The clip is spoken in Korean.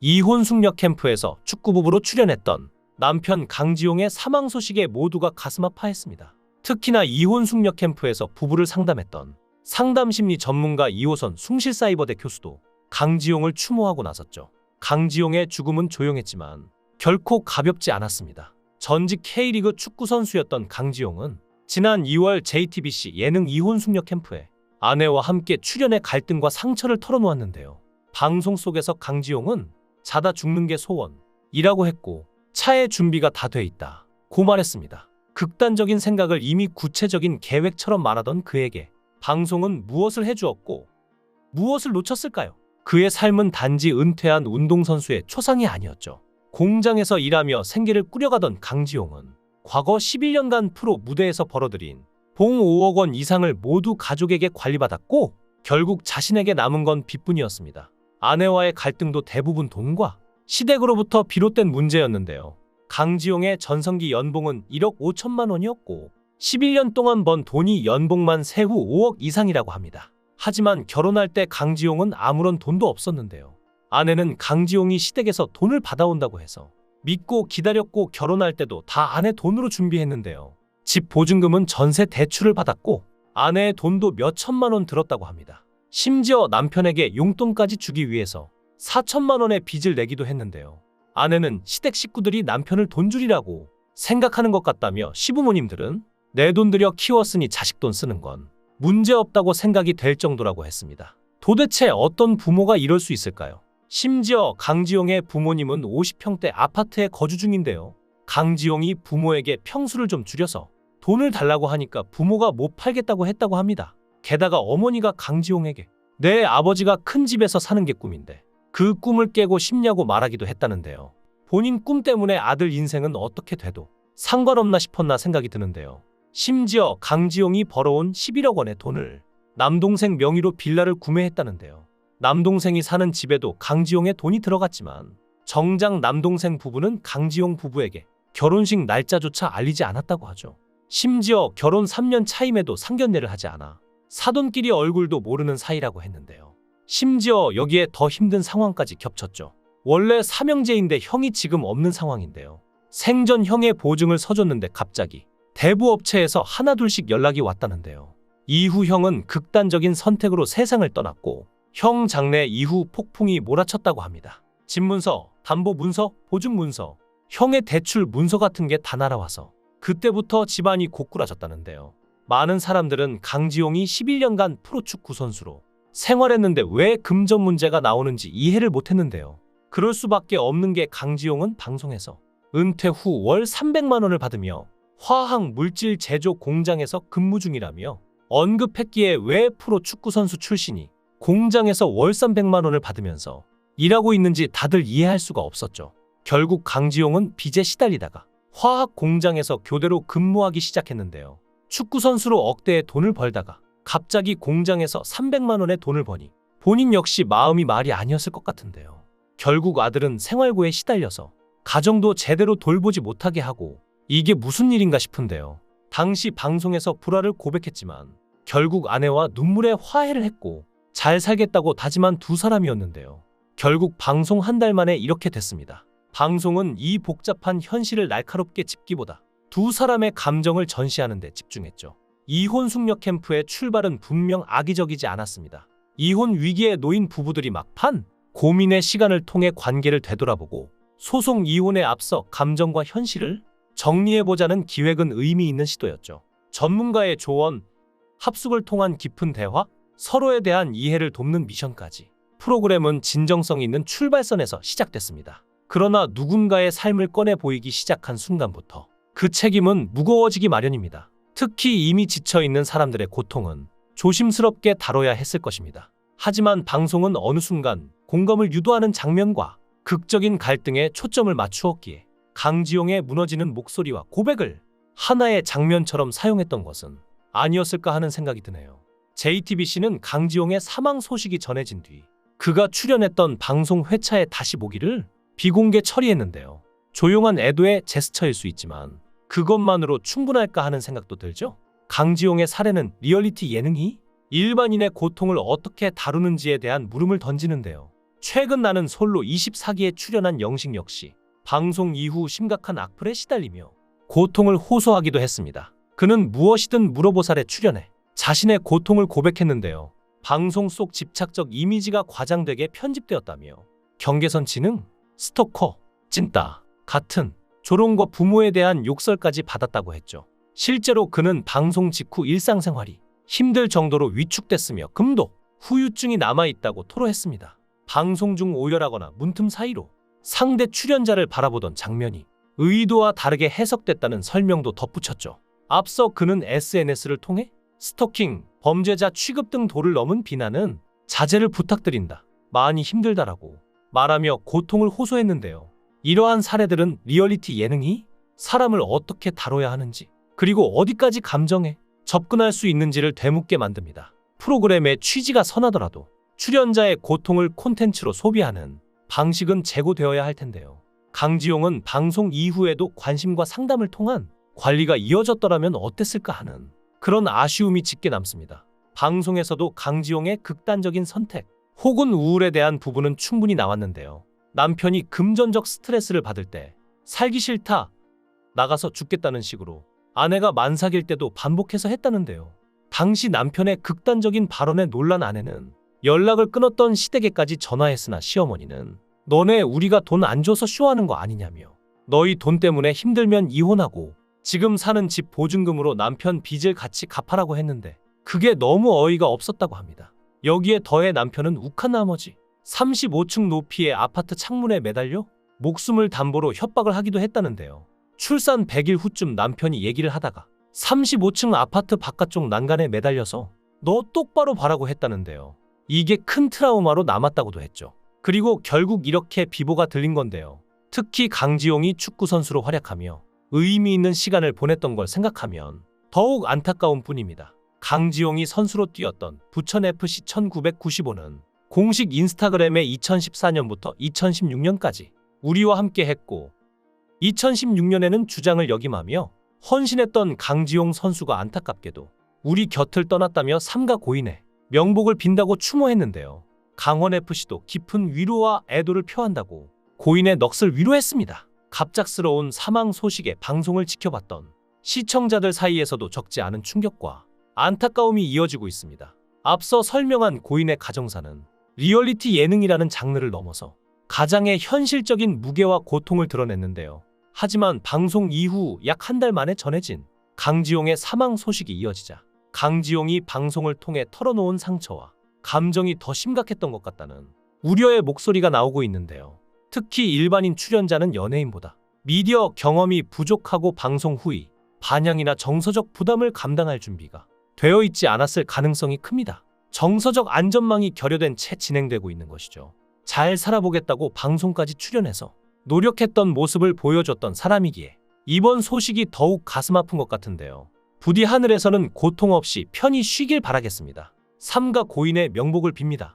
이혼 숙녀 캠프에서 축구부부로 출연했던 남편 강지용의 사망 소식에 모두가 가슴 아파했습니다. 특히나 이혼 숙녀 캠프에서 부부를 상담했던 상담심리 전문가 이호선 숭실사이버대 교수도 강지용을 추모하고 나섰죠. 강지용의 죽음은 조용했지만 결코 가볍지 않았습니다. 전직 K리그 축구 선수였던 강지용은 지난 2월 JTBC 예능 이혼 숙녀 캠프에 아내와 함께 출연해 갈등과 상처를 털어놓았는데요. 방송 속에서 강지용은 자다 죽는 게 소원이라고 했고 차의 준비가 다 돼 있다 고 말했습니다. 극단적인 생각을 이미 구체적인 계획처럼 말하던 그에게 방송은 무엇을 해주었고 무엇을 놓쳤을까요? 그의 삶은 단지 은퇴한 운동선수의 초상이 아니었죠. 공장에서 일하며 생계를 꾸려가던 강지용은 과거 11년간 프로 무대에서 벌어들인 봉 5억 원 이상을 모두 가족에게 관리받았고 결국 자신에게 남은 건 빚뿐이었습니다. 아내와의 갈등도 대부분 돈과 시댁으로부터 비롯된 문제였는데요. 강지용의 전성기 연봉은 1억 5천만 원이었고 11년 동안 번 돈이 연봉만 세후 5억 이상이라고 합니다. 하지만 결혼할 때 강지용은 아무런 돈도 없었는데요. 아내는 강지용이 시댁에서 돈을 받아온다고 해서 믿고 기다렸고 결혼할 때도 다 아내 돈으로 준비했는데요. 집 보증금은 전세 대출을 받았고 아내의 돈도 몇 천만 원 들었다고 합니다. 심지어 남편에게 용돈까지 주기 위해서 4천만 원의 빚을 내기도 했는데요. 아내는 시댁 식구들이 남편을 돈줄이라고 생각하는 것 같다며 시부모님들은 내 돈 들여 키웠으니 자식 돈 쓰는 건 문제없다고 생각이 될 정도라고 했습니다. 도대체 어떤 부모가 이럴 수 있을까요? 심지어 강지용의 부모님은 50평대 아파트에 거주 중인데요. 강지용이 부모에게 평수를 좀 줄여서 돈을 달라고 하니까 부모가 못 팔겠다고 했다고 합니다. 게다가 어머니가 강지용에게 내 아버지가 큰 집에서 사는 게 꿈인데 그 꿈을 깨고 싶냐고 말하기도 했다는데요. 본인 꿈 때문에 아들 인생은 어떻게 돼도 상관없나 싶었나 생각이 드는데요. 심지어 강지용이 벌어온 11억 원의 돈을 남동생 명의로 빌라를 구매했다는데요. 남동생이 사는 집에도 강지용의 돈이 들어갔지만 정작 남동생 부부는 강지용 부부에게 결혼식 날짜조차 알리지 않았다고 하죠. 심지어 결혼 3년 차임에도 상견례를 하지 않아 사돈끼리 얼굴도 모르는 사이라고 했는데요. 심지어 여기에 더 힘든 상황까지 겹쳤죠. 원래 삼형제인데 형이 지금 없는 상황인데요. 생전 형의 보증을 서줬는데 갑자기 대부업체에서 하나둘씩 연락이 왔다는데요. 이후 형은 극단적인 선택으로 세상을 떠났고 형 장례 이후 폭풍이 몰아쳤다고 합니다. 집문서, 담보문서, 보증문서, 형의 대출 문서 같은 게 다 날아와서 그때부터 집안이 고꾸라졌다는데요. 많은 사람들은 강지용이 11년간 프로축구 선수로 생활했는데 왜 금전 문제가 나오는지 이해를 못했는데요. 그럴 수밖에 없는 게 강지용은 방송에서 은퇴 후 월 300만 원을 받으며 화학 물질 제조 공장에서 근무 중이라며 언급했기에 왜 프로축구 선수 출신이 공장에서 월 300만 원을 받으면서 일하고 있는지 다들 이해할 수가 없었죠. 결국 강지용은 빚에 시달리다가 화학 공장에서 교대로 근무하기 시작했는데요. 축구 선수로 억대의 돈을 벌다가 갑자기 공장에서 300만 원의 돈을 버니 본인 역시 마음이 말이 아니었을 것 같은데요. 결국 아들은 생활고에 시달려서 가정도 제대로 돌보지 못하게 하고 이게 무슨 일인가 싶은데요. 당시 방송에서 불화를 고백했지만 결국 아내와 눈물의 화해를 했고 잘 살겠다고 다짐한 두 사람이었는데요. 결국 방송 한 달 만에 이렇게 됐습니다. 방송은 이 복잡한 현실을 날카롭게 짚기보다 두 사람의 감정을 전시하는 데 집중했죠. 이혼 숙녀 캠프의 출발은 분명 악의적이지 않았습니다. 이혼 위기에 놓인 부부들이 막판 고민의 시간을 통해 관계를 되돌아보고 소송 이혼에 앞서 감정과 현실을 정리해보자는 기획은 의미 있는 시도였죠. 전문가의 조언, 합숙을 통한 깊은 대화, 서로에 대한 이해를 돕는 미션까지 프로그램은 진정성 있는 출발선에서 시작됐습니다. 그러나 누군가의 삶을 꺼내 보이기 시작한 순간부터 그 책임은 무거워지기 마련입니다. 특히 이미 지쳐있는 사람들의 고통은 조심스럽게 다뤄야 했을 것입니다. 하지만 방송은 어느 순간 공감을 유도하는 장면과 극적인 갈등에 초점을 맞추었기에 강지용의 무너지는 목소리와 고백을 하나의 장면처럼 사용했던 것은 아니었을까 하는 생각이 드네요. JTBC는 강지용의 사망 소식이 전해진 뒤 그가 출연했던 방송 회차에 다시 보기를 비공개 처리했는데요. 조용한 애도의 제스처일 수 있지만 그것만으로 충분할까 하는 생각도 들죠. 강지용의 사례는 리얼리티 예능이 일반인의 고통을 어떻게 다루는지에 대한 물음을 던지는데요. 최근 나는 솔로 24기에 출연한 영식 역시 방송 이후 심각한 악플에 시달리며 고통을 호소하기도 했습니다. 그는 무엇이든 물어보살에 출연해 자신의 고통을 고백했는데요. 방송 속 집착적 이미지가 과장되게 편집되었다며 경계선 지능, 스토커, 찐따 같은 조롱과 부모에 대한 욕설까지 받았다고 했죠. 실제로 그는 방송 직후 일상생활이 힘들 정도로 위축됐으며 금독, 후유증이 남아있다고 토로했습니다. 방송 중 오열하거나 문틈 사이로 상대 출연자를 바라보던 장면이 의도와 다르게 해석됐다는 설명도 덧붙였죠. 앞서 그는 SNS를 통해 스토킹, 범죄자 취급 등 도를 넘은 비난은 자제를 부탁드린다, 많이 힘들다라고 말하며 고통을 호소했는데요. 이러한 사례들은 리얼리티 예능이 사람을 어떻게 다뤄야 하는지, 그리고 어디까지 감정에 접근할 수 있는지를 되묻게 만듭니다. 프로그램의 취지가 선하더라도 출연자의 고통을 콘텐츠로 소비하는 방식은 제고되어야 할 텐데요. 강지용은 방송 이후에도 관심과 상담을 통한 관리가 이어졌더라면 어땠을까 하는 그런 아쉬움이 짙게 남습니다. 방송에서도 강지용의 극단적인 선택 혹은 우울에 대한 부분은 충분히 나왔는데요. 남편이 금전적 스트레스를 받을 때 살기 싫다, 나가서 죽겠다는 식으로 아내가 만삭일 때도 반복해서 했다는데요. 당시 남편의 극단적인 발언에 놀란 아내는 연락을 끊었던 시댁에까지 전화했으나 시어머니는 너네 우리가 돈 안 줘서 쇼하는 거 아니냐며 너희 돈 때문에 힘들면 이혼하고 지금 사는 집 보증금으로 남편 빚을 같이 갚아라고 했는데 그게 너무 어이가 없었다고 합니다. 여기에 더해 남편은 욱한 나머지 35층 높이의 아파트 창문에 매달려 목숨을 담보로 협박을 하기도 했다는데요. 출산 100일 후쯤 남편이 얘기를 하다가 35층 아파트 바깥쪽 난간에 매달려서 너 똑바로 봐라고 했다는데요. 이게 큰 트라우마로 남았다고도 했죠. 그리고 결국 이렇게 비보가 들린 건데요. 특히 강지용이 축구선수로 활약하며 의미 있는 시간을 보냈던 걸 생각하면 더욱 안타까운 뿐입니다. 강지용이 선수로 뛰었던 부천FC 1995는 공식 인스타그램에 2014년부터 2016년까지 우리와 함께 했고 2016년에는 주장을 역임하며 헌신했던 강지용 선수가 안타깝게도 우리 곁을 떠났다며 삼가 고인의 명복을 빈다고 추모했는데요. 강원FC도 깊은 위로와 애도를 표한다고 고인의 넋을 위로했습니다. 갑작스러운 사망 소식에 방송을 지켜봤던 시청자들 사이에서도 적지 않은 충격과 안타까움이 이어지고 있습니다. 앞서 설명한 고인의 가정사는 리얼리티 예능이라는 장르를 넘어서 가장의 현실적인 무게와 고통을 드러냈는데요. 하지만 방송 이후 약 한 달 만에 전해진 강지용의 사망 소식이 이어지자 강지용이 방송을 통해 털어놓은 상처와 감정이 더 심각했던 것 같다는 우려의 목소리가 나오고 있는데요. 특히 일반인 출연자는 연예인보다 미디어 경험이 부족하고 방송 후의 반향이나 정서적 부담을 감당할 준비가 되어 있지 않았을 가능성이 큽니다. 정서적 안전망이 결여된 채 진행되고 있는 것이죠. 잘 살아보겠다고 방송까지 출연해서 노력했던 모습을 보여줬던 사람이기에 이번 소식이 더욱 가슴 아픈 것 같은데요. 부디 하늘에서는 고통 없이 편히 쉬길 바라겠습니다. 삼가 고인의 명복을 빕니다.